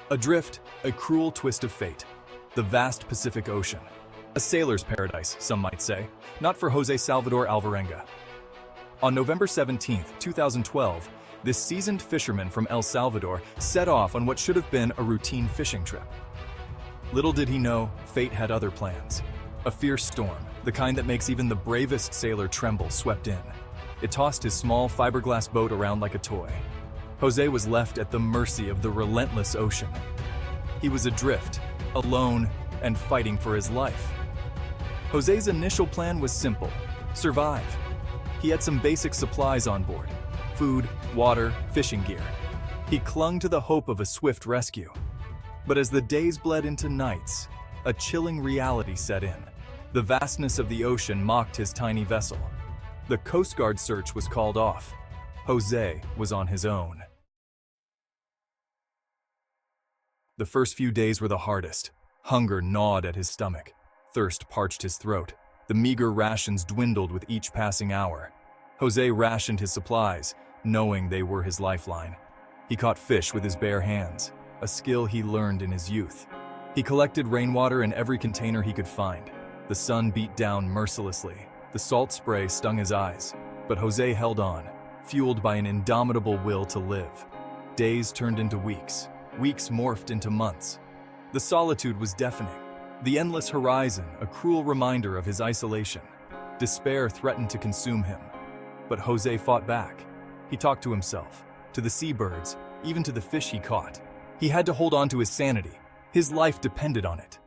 Adrift, a cruel twist of fate. The vast Pacific Ocean. A sailor's paradise, some might say, not for Jose Salvador Alvarenga. On November 17, 2012, this seasoned fisherman from El Salvador set off on what should have been a routine fishing trip. Little did he know, fate had other plans. A fierce storm, the kind that makes even the bravest sailor tremble, swept in. It tossed his small fiberglass boat around like a toy. Jose was left at the mercy of the relentless ocean. He was adrift, alone, and fighting for his life. Jose's initial plan was simple: survive. He had some basic supplies on board: food, water, fishing gear. He clung to the hope of a swift rescue. But as the days bled into nights, a chilling reality set in. The vastness of the ocean mocked his tiny vessel. The Coast Guard search was called off. Jose was on his own. The first few days were the hardest. Hunger gnawed at his stomach. Thirst parched his throat. The meager rations dwindled with each passing hour. Jose rationed his supplies, knowing they were his lifeline. He caught fish with his bare hands, a skill he learned in his youth. He collected rainwater in every container he could find. The sun beat down mercilessly. The salt spray stung his eyes. But Jose held on, fueled by an indomitable will to live. Days turned into weeks. Weeks morphed into months. The solitude was deafening. The endless horizon, a cruel reminder of his isolation. Despair threatened to consume him. But Jose fought back. He talked to himself, to the seabirds, even to the fish he caught. He had to hold on to his sanity. His life depended on it.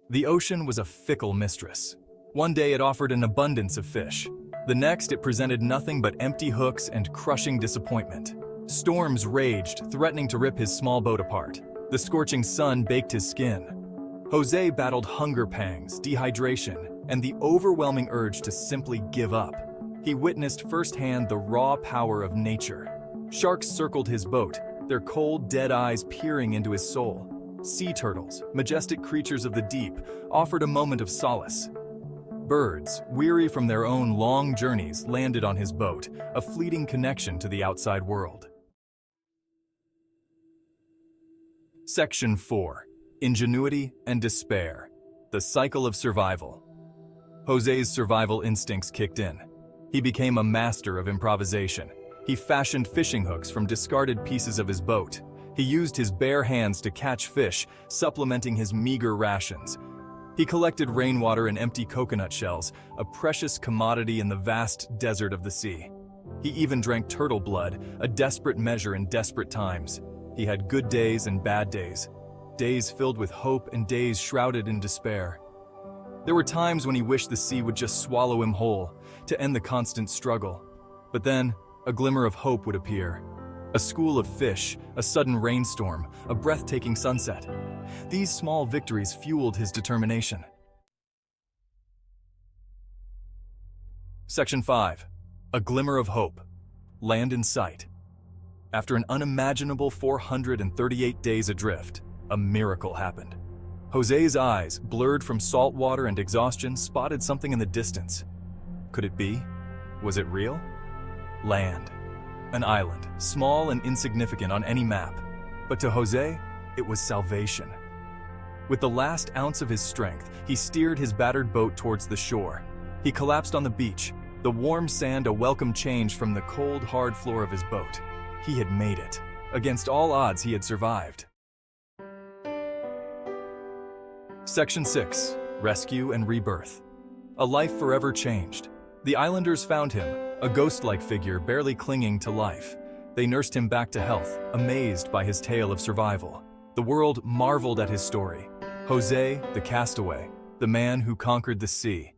The ocean was a fickle mistress. One day it offered an abundance of fish. The next it presented nothing but empty hooks and crushing disappointment. Storms raged, threatening to rip his small boat apart. The scorching sun baked his skin. Jose battled hunger pangs, dehydration, and the overwhelming urge to simply give up. He witnessed firsthand the raw power of nature. Sharks circled his boat, their cold, dead eyes peering into his soul. Sea turtles, majestic creatures of the deep, offered a moment of solace. Birds, weary from their own long journeys, landed on his boat, a fleeting connection to the outside world. Section 4. Ingenuity and Despair. The Cycle of Survival. Jose's survival instincts kicked in. He became a master of improvisation. He fashioned fishing hooks from discarded pieces of his boat. He used his bare hands to catch fish, supplementing his meager rations. He collected rainwater in empty coconut shells, a precious commodity in the vast desert of the sea. He even drank turtle blood, a desperate measure in desperate times. He had good days and bad days, days filled with hope and days shrouded in despair. There were times when he wished the sea would just swallow him whole, to end the constant struggle. But then, a glimmer of hope would appear. A school of fish, a sudden rainstorm, a breathtaking sunset. These small victories fueled his determination. Section 5. A Glimmer of Hope. Land in sight. After an unimaginable 438 days adrift, a miracle happened. Jose's eyes, blurred from salt water and exhaustion, spotted something in the distance. Could it be? Was it real? Land. An island, small and insignificant on any map. But to Jose, it was salvation. With the last ounce of his strength, he steered his battered boat towards the shore. He collapsed on the beach, the warm sand a welcome change from the cold, hard floor of his boat. He had made it. Against all odds, he had survived. Section 6. Rescue and Rebirth. A life forever changed. The islanders found him, a ghost-like figure barely clinging to life. They nursed him back to health, amazed by his tale of survival. The world marveled at his story. Jose, the castaway, the man who conquered the sea.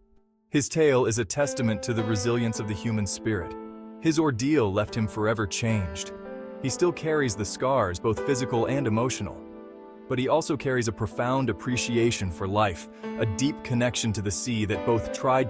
His tale is a testament to the resilience of the human spirit. His ordeal left him forever changed. He still carries the scars, both physical and emotional. But he also carries a profound appreciation for life, a deep connection to the sea that both tried